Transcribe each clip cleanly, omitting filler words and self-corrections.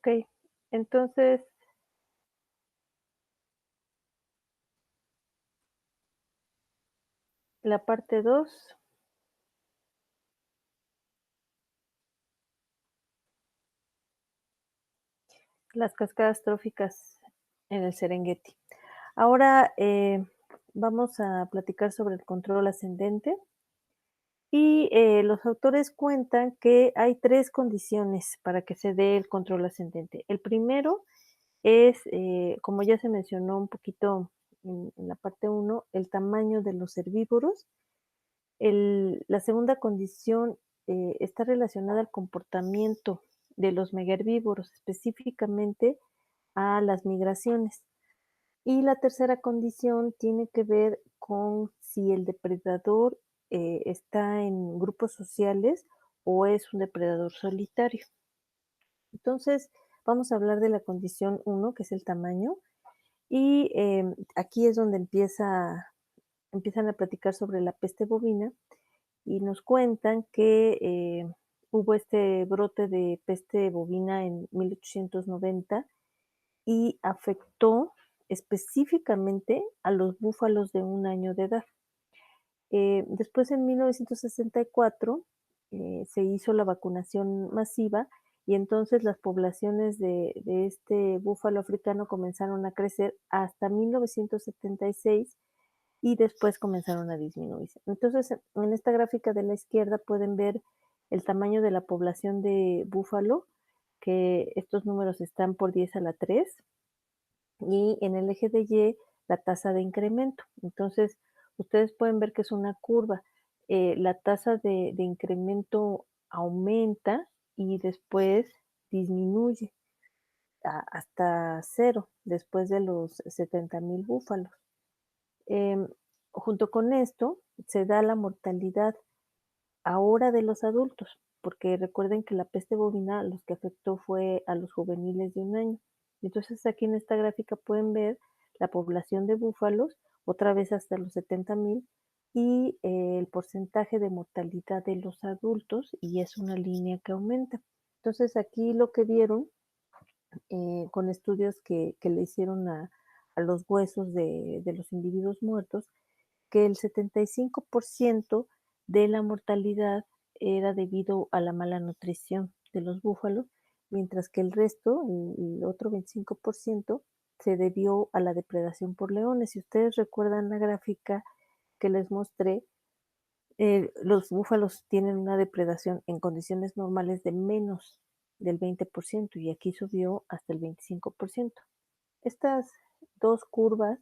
Ok, entonces la parte 2, las cascadas tróficas en el Serengeti. Ahora vamos a platicar sobre el control ascendente y los autores cuentan que hay tres condiciones para que se dé el control ascendente. El primero es, como ya se mencionó un poquito en la parte uno, el tamaño de los herbívoros. La segunda condición está relacionada al comportamiento de los megaherbívoros, específicamente a las migraciones. Y la tercera condición tiene que ver con si el depredador está en grupos sociales o es un depredador solitario. Entonces, vamos a hablar de la condición uno, que es el tamaño, y aquí es donde empiezan a platicar sobre la peste bovina y nos cuentan que hubo este brote de peste bovina en 1890 y afectó específicamente a los búfalos de un año de edad. Después, en 1964, se hizo la vacunación masiva y entonces las poblaciones de este búfalo africano comenzaron a crecer hasta 1976 y después comenzaron a disminuirse. Entonces, en esta gráfica de la izquierda pueden ver el tamaño de la población de búfalo, que estos números están por 10 a la 3, y en el eje de Y la tasa de incremento. Entonces, ustedes pueden ver que es una curva. La tasa de incremento aumenta y después disminuye hasta cero después de los 70,000 búfalos. Em, Junto con esto, se da la mortalidad ahora de los adultos, porque recuerden que la peste bovina los que afectó fue a los juveniles de un año. Entonces aquí en esta gráfica pueden ver la población de búfalos, otra vez hasta los 70,000, y el porcentaje de mortalidad de los adultos, y es una línea que aumenta. Entonces aquí lo que vieron con estudios que le hicieron a los huesos de los individuos muertos, que el 75% de la mortalidad era debido a la mala nutrición de los búfalos, mientras que el resto, el otro 25%, se debió a la depredación por leones. Si ustedes recuerdan la gráfica que les mostré, los búfalos tienen una depredación en condiciones normales de menos del 20% y aquí subió hasta el 25%. Estas dos curvas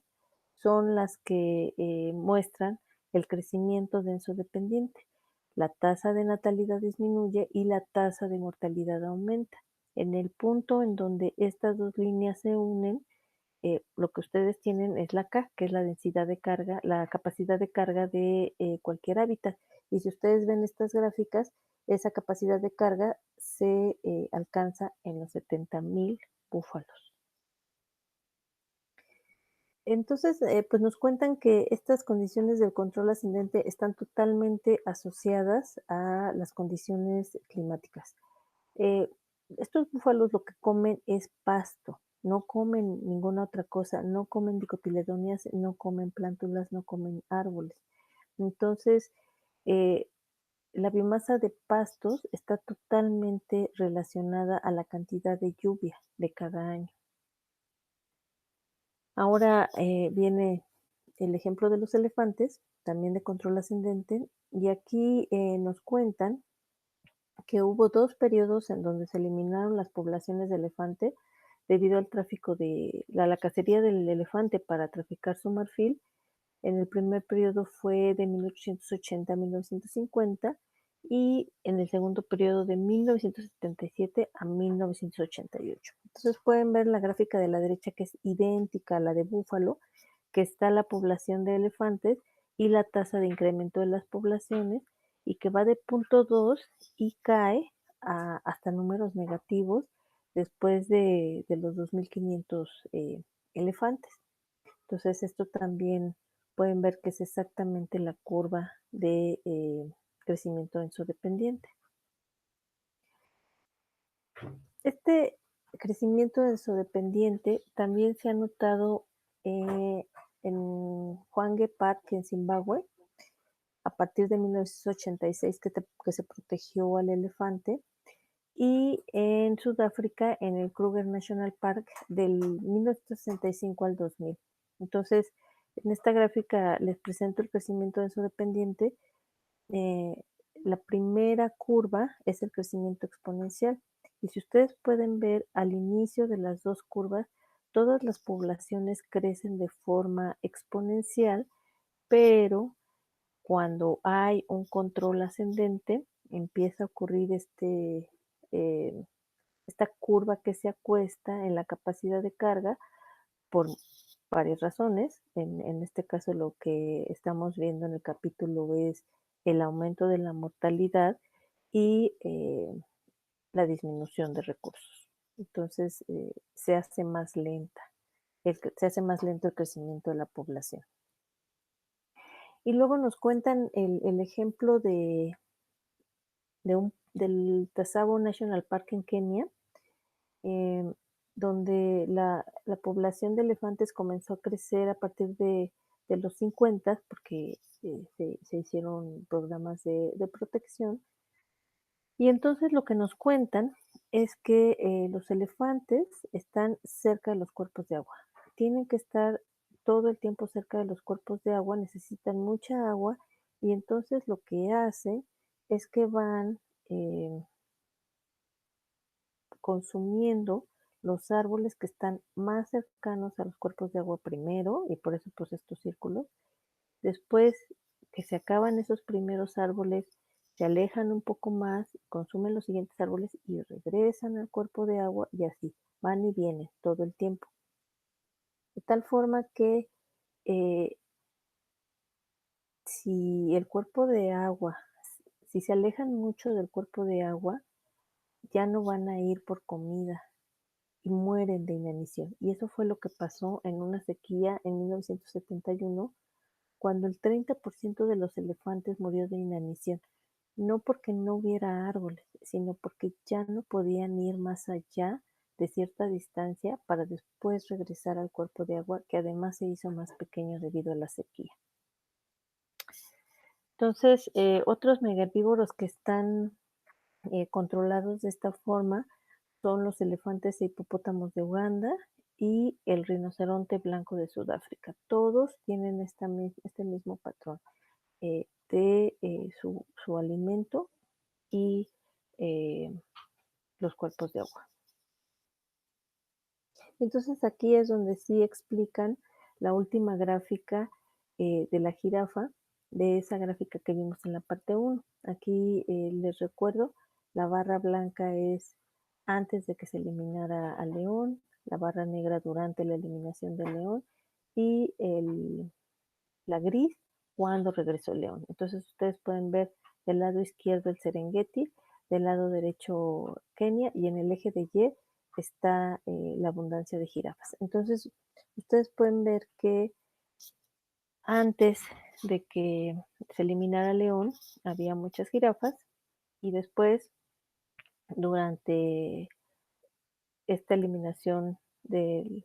son las que muestran el crecimiento denso-dependiente. La tasa de natalidad disminuye y la tasa de mortalidad aumenta. En el punto en donde estas dos líneas se unen, lo que ustedes tienen es la K, que es la densidad de carga, la capacidad de carga de cualquier hábitat. Y si ustedes ven estas gráficas, esa capacidad de carga se alcanza en los 70,000 búfalos. Entonces, pues nos cuentan que estas condiciones del control ascendente están totalmente asociadas a las condiciones climáticas. Eh, Estos búfalos lo que comen es pasto, no comen ninguna otra cosa, no comen dicotiledóneas, no comen plántulas, no comen árboles. Entonces, eh, la biomasa de pastos está totalmente relacionada a la cantidad de lluvia de cada año. Ahora viene el ejemplo de los elefantes, también de control ascendente, y aquí nos cuentan que hubo dos periodos en donde se eliminaron las poblaciones de elefante debido al tráfico de la cacería del elefante para traficar su marfil. En el primer periodo fue de 1880 a 1950 y en el segundo periodo de 1977 a 1988. Entonces pueden ver la gráfica de la derecha que es idéntica a la de búfalo, que está la población de elefantes y la tasa de incremento de las poblaciones y que va de 0,2 y cae hasta números negativos después de los 2.500 elefantes. Entonces esto también pueden ver que es exactamente la curva de crecimiento denso dependiente. Este crecimiento densodependiente también se ha notado eh, en Hwanghae Park, en Zimbabue, a partir de 1986 que se protegió al elefante, y en Sudáfrica, en el Kruger National Park, del 1965 al 2000. Entonces, en esta gráfica les presento el crecimiento densodependiente. eh, la primera curva es el crecimiento exponencial. Y si ustedes pueden ver al inicio de las dos curvas, todas las poblaciones crecen de forma exponencial, pero cuando hay un control ascendente, empieza a ocurrir eh, esta curva que se acuesta en la capacidad de carga por varias razones. En este caso, lo que estamos viendo en el capítulo es el aumento de la mortalidad y la disminución de recursos. Entonces, se hace más lenta, se hace más lento el crecimiento de la población. Y luego nos cuentan el ejemplo del Tsavo National Park en Kenia, eh, donde la población de elefantes comenzó a crecer a partir de los 50, porque se hicieron programas de protección. Y entonces lo que nos cuentan es que los elefantes están cerca de los cuerpos de agua. Tienen que estar todo el tiempo cerca de los cuerpos de agua, necesitan mucha agua, y entonces lo que hacen es que van eh, consumiendo los árboles que están más cercanos a los cuerpos de agua primero, y por eso pues estos círculos. Después que se acaban esos primeros árboles, se alejan un poco más, consumen los siguientes árboles y regresan al cuerpo de agua, y así van y vienen todo el tiempo. De tal forma que eh, si el cuerpo de agua, si se alejan mucho del cuerpo de agua, ya no van a ir por comida y mueren de inanición. Y eso fue lo que pasó en una sequía en 1971, cuando el 30% de los elefantes murió de inanición. No porque no hubiera árboles, sino porque ya no podían ir más allá de cierta distancia para después regresar al cuerpo de agua, que además se hizo más pequeño debido a la sequía. Entonces, otros megavívoros que están controlados de esta forma son los elefantes e hipopótamos de Uganda y el rinoceronte blanco de Sudáfrica. Todos tienen este mismo patrón de su alimento y los cuerpos de agua. Entonces aquí es donde sí explican la última gráfica de la jirafa, de esa gráfica que vimos en la parte 1. Aquí les recuerdo, la barra blanca es antes de que se eliminara al león, la barra negra durante la eliminación del león, y la gris cuando regresó el león. Entonces ustedes pueden ver del lado izquierdo el Serengeti, del lado derecho Kenia, y en el eje de Y está la abundancia de jirafas. Entonces ustedes pueden ver que antes de que se eliminara el león había muchas jirafas, y después, durante esta eliminación del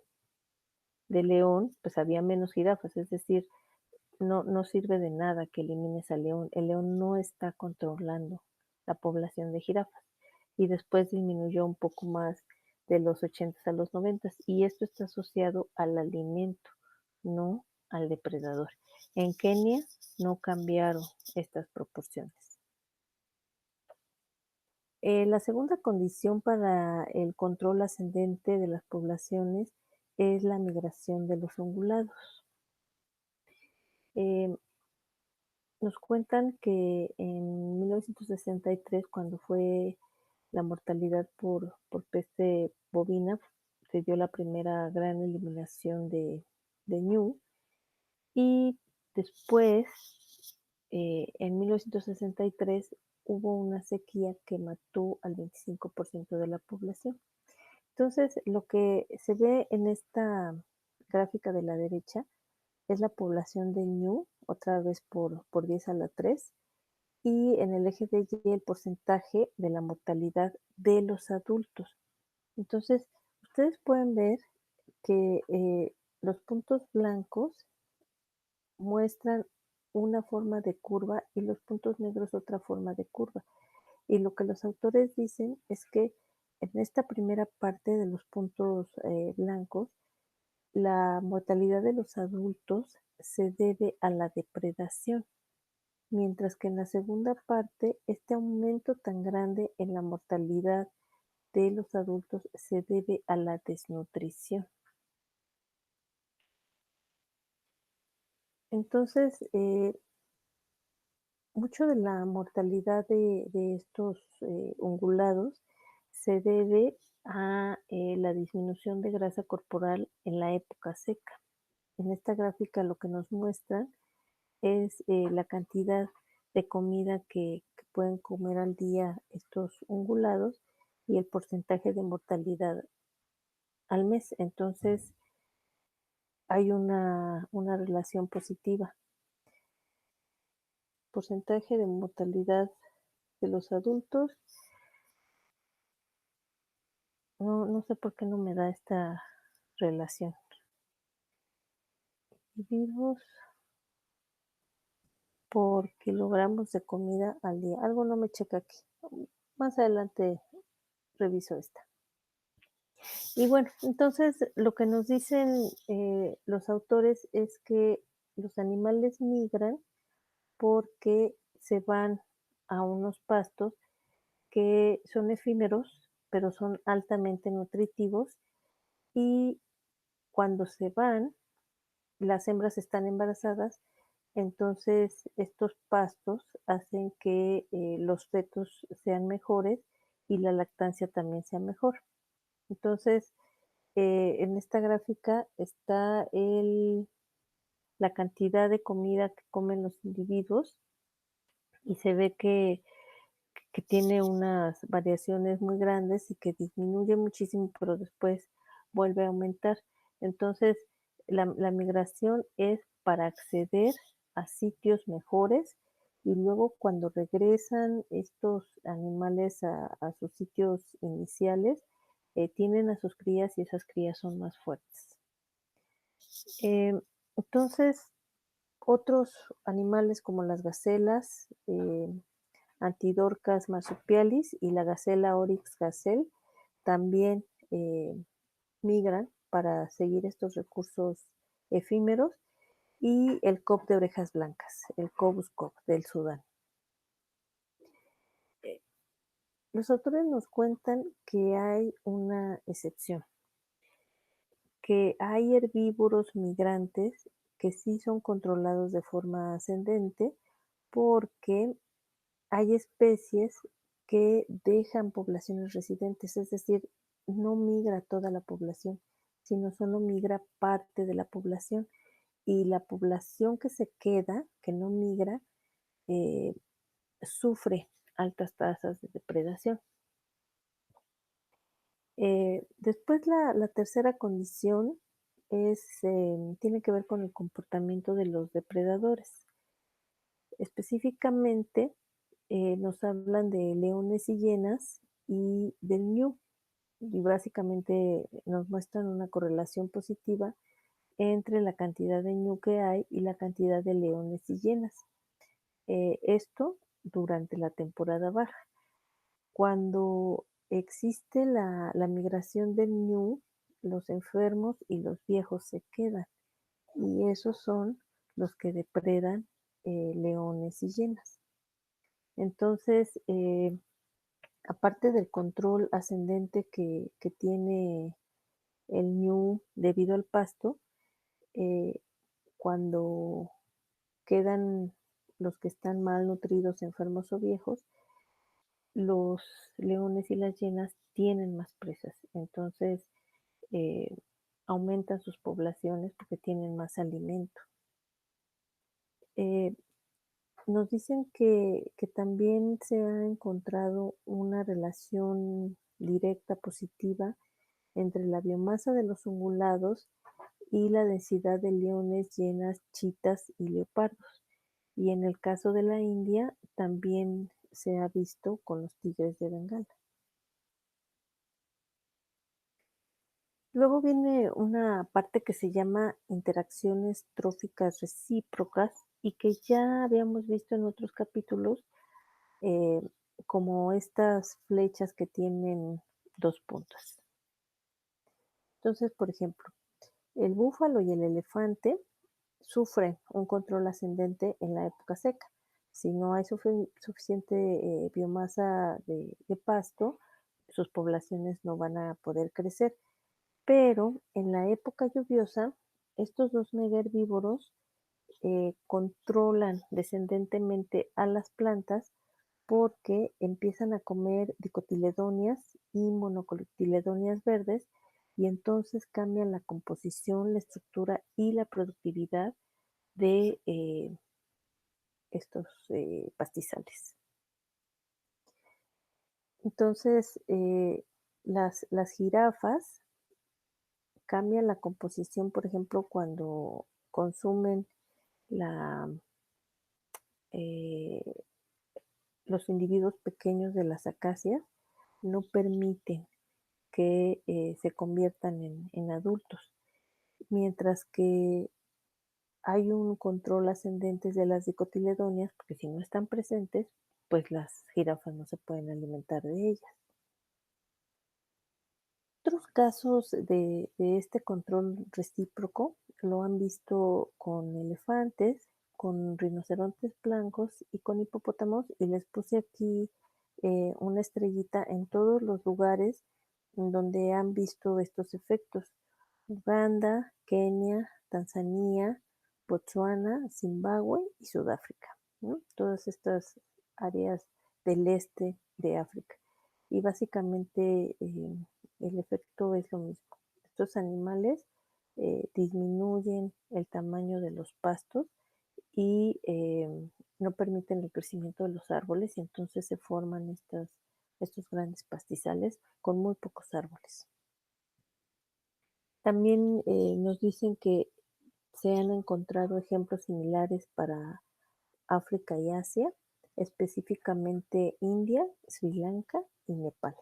león, pues había menos jirafas. Es decir, no sirve de nada que elimines al león. El león no está controlando la población de jirafas. Y después disminuyó un poco más de los 80 a los 90, y esto está asociado al alimento, no al depredador. En Kenia no cambiaron estas proporciones. La segunda condición para el control ascendente de las poblaciones es la migración de los ungulados. Eh, Nos cuentan que en 1963, cuando fue la mortalidad por peste bovina, se dio la primera gran eliminación de ñu, y después, en 1963, hubo una sequía que mató al 25% de la población. Entonces, lo que se ve en esta gráfica de la derecha es la población de ñu, otra vez por 10 a la 3, y en el eje de Y el porcentaje de la mortalidad de los adultos. Entonces, Ustedes pueden ver que los puntos blancos muestran una forma de curva y los puntos negros otra forma de curva. Y lo que los autores dicen es que en esta primera parte de los puntos blancos, la mortalidad de los adultos se debe a la depredación, mientras que en la segunda parte, este aumento tan grande en la mortalidad de los adultos se debe a la desnutrición. Entonces, mucho de la mortalidad de estos ungulados se debe a la disminución de grasa corporal en la época seca. En esta gráfica lo que nos muestran es la cantidad de comida que pueden comer al día estos ungulados y el porcentaje de mortalidad al mes. Entonces, hay una relación positiva. Porcentaje de mortalidad de los adultos. No sé por qué no me da esta relación. Individuos por kilogramos de comida al día. Algo no me checa aquí. Más adelante reviso esta. Y bueno, entonces lo que nos dicen los autores es que los animales migran porque se van a unos pastos que son efímeros, pero son altamente nutritivos y cuando se van, las hembras están embarazadas, entonces estos pastos hacen que los fetos sean mejores y la lactancia también sea mejor. Entonces, en esta gráfica está la cantidad de comida que comen los individuos y se ve que tiene unas variaciones muy grandes y que disminuye muchísimo, pero después vuelve a aumentar. Entonces, la migración es para acceder a sitios mejores y luego cuando regresan estos animales a sus sitios iniciales, tienen a sus crías y esas crías son más fuertes. Entonces, otros animales como las gacelas, Antidorcas marsupialis y la gacela Oryx gazelle también migran para seguir estos recursos efímeros y el cob de orejas blancas, el Cobus cob del Sudán. Eh, los autores nos cuentan que hay una excepción, que hay herbívoros migrantes que sí son controlados de forma ascendente porque hay especies que dejan poblaciones residentes, es decir, no migra toda la población, sino solo migra parte de la población. Y la población que se queda, que no migra, eh, sufre altas tasas de depredación. Después la tercera condición tiene que ver con el comportamiento de los depredadores. Específicamente, nos hablan de leones y hienas y del ñu, y básicamente nos muestran una correlación positiva entre la cantidad de ñu que hay y la cantidad de leones y hienas. Esto durante la temporada baja. Cuando existe la migración del ñu, los enfermos y los viejos se quedan, y esos son los que depredan leones y hienas. Entonces, aparte del control ascendente que tiene el ñu debido al pasto, eh, cuando quedan los que están mal nutridos, enfermos o viejos, los leones y las hienas tienen más presas. Entonces, eh, aumentan sus poblaciones porque tienen más alimento. Eh, Nos dicen que también se ha encontrado una relación directa positiva entre la biomasa de los ungulados y la densidad de leones, hienas, chitas y leopardos. Y en el caso de la India también se ha visto con los tigres de Bengala. Luego viene una parte que se llama interacciones tróficas recíprocas y que ya habíamos visto en otros capítulos, eh, como estas flechas que tienen 2 puntas. Entonces, por ejemplo, el búfalo y el elefante sufren un control ascendente en la época seca. Si no hay suficiente biomasa de pasto, sus poblaciones no van a poder crecer. Pero en la época lluviosa, estos dos megaherbívoros controlan descendentemente a las plantas porque empiezan a comer dicotiledonias y monocotiledonias verdes y entonces cambian la composición, la estructura y la productividad de estos pastizales. Entonces, las jirafas cambian la composición, por ejemplo, cuando consumen la, eh, los individuos pequeños de las acacias, no permiten que se conviertan en adultos, mientras que hay un control ascendente de las dicotiledonias, porque si no están presentes, pues las jirafas no se pueden alimentar de ellas. Otros casos de este control recíproco lo han visto con elefantes, con rinocerontes blancos y con hipopótamos, y les puse aquí una estrellita en todos los lugares en donde han visto estos efectos. Uganda, Kenia, Tanzania, Botsuana, Zimbabue y Sudáfrica, ¿no? Todas estas áreas del este de África. Y básicamente el efecto es lo mismo. Estos animales disminuyen el tamaño de los pastos y no permiten el crecimiento de los árboles y entonces se forman estos grandes pastizales con muy pocos árboles. También nos dicen que se han encontrado ejemplos similares para África y Asia, específicamente India, Sri Lanka y Nepal.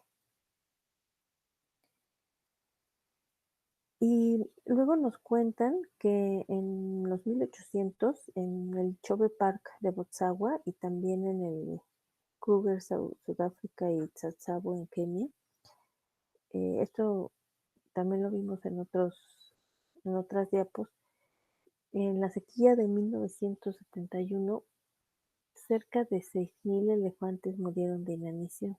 Y luego nos cuentan que en los 1800, en el Chobe Park de Botswana y también en el Kruger, Sudáfrica y Tsavo en Kenia, esto también lo vimos en otras diapos, en la sequía de 1971, cerca de 6.000 elefantes murieron de inanición.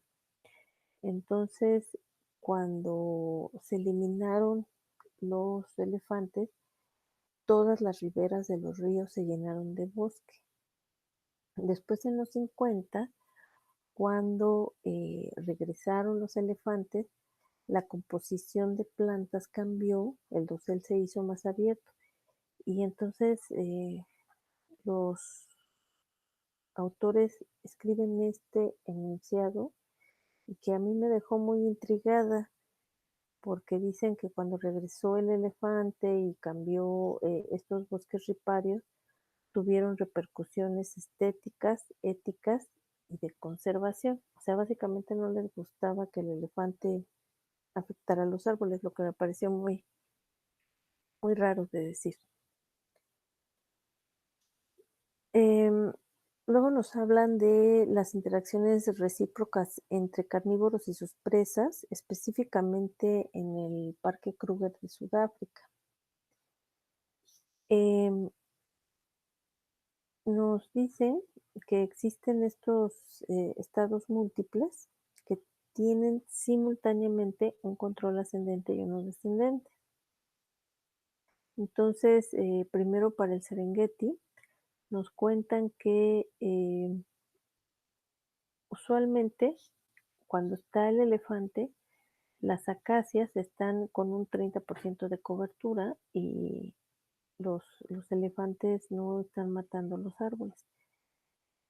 Entonces, cuando se eliminaron los elefantes, todas las riberas de los ríos se llenaron de bosque. Después, en los 50, cuando regresaron los elefantes, la composición de plantas cambió, el dosel se hizo más abierto y entonces los autores escriben este enunciado y que a mí me dejó muy intrigada porque dicen que cuando regresó el elefante y cambió estos bosques riparios, tuvieron repercusiones estéticas, éticas y de conservación. O sea, básicamente no les gustaba que el elefante afectara a los árboles, lo que me pareció muy, muy raro de decir. Em, Luego nos hablan de las interacciones recíprocas entre carnívoros y sus presas, específicamente en el Parque Kruger de Sudáfrica. Em, Nos dicen que existen estos estados múltiples que tienen simultáneamente un control ascendente y uno descendente. Entonces, primero para el Serengeti, nos cuentan que usualmente cuando está el elefante, las acacias están con un 30% de cobertura y los elefantes no están matando los árboles.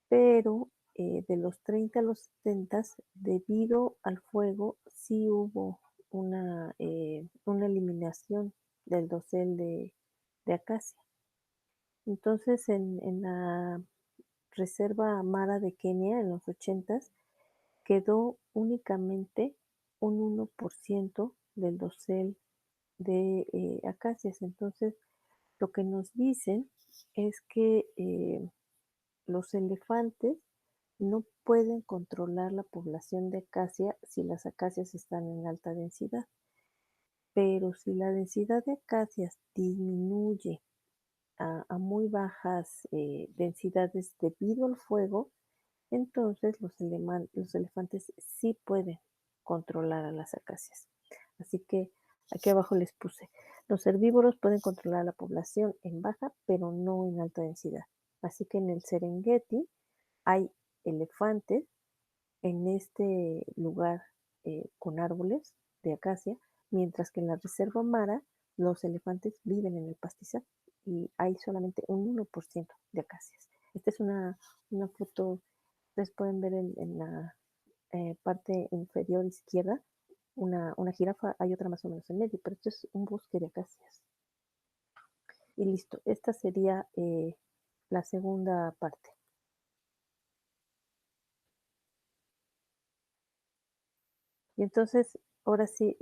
Pero de los 30 a los 70, debido al fuego, sí hubo una eliminación del dosel de acacia. Entonces, en la reserva Mara de Kenia, en los 80, quedó únicamente un 1% del dosel de acacias. Entonces, lo que nos dicen es que los elefantes no pueden controlar la población de acacia si las acacias están en alta densidad, pero si la densidad de acacias disminuye a muy bajas densidades debido al fuego, entonces los elefantes sí pueden controlar a las acacias. Así que aquí abajo les puse, los herbívoros pueden controlar la población en baja, pero no en alta densidad. Así que en el Serengeti hay elefantes en este lugar con árboles de acacia, mientras que en la reserva Mara los elefantes viven en el pastizal y hay solamente un 1% de acacias. Esta es una foto, ustedes pueden ver en la parte inferior izquierda una jirafa, hay otra más o menos en medio, pero esto es un bosque de acacias. Y listo, esta sería la segunda parte. Y entonces, ahora sí,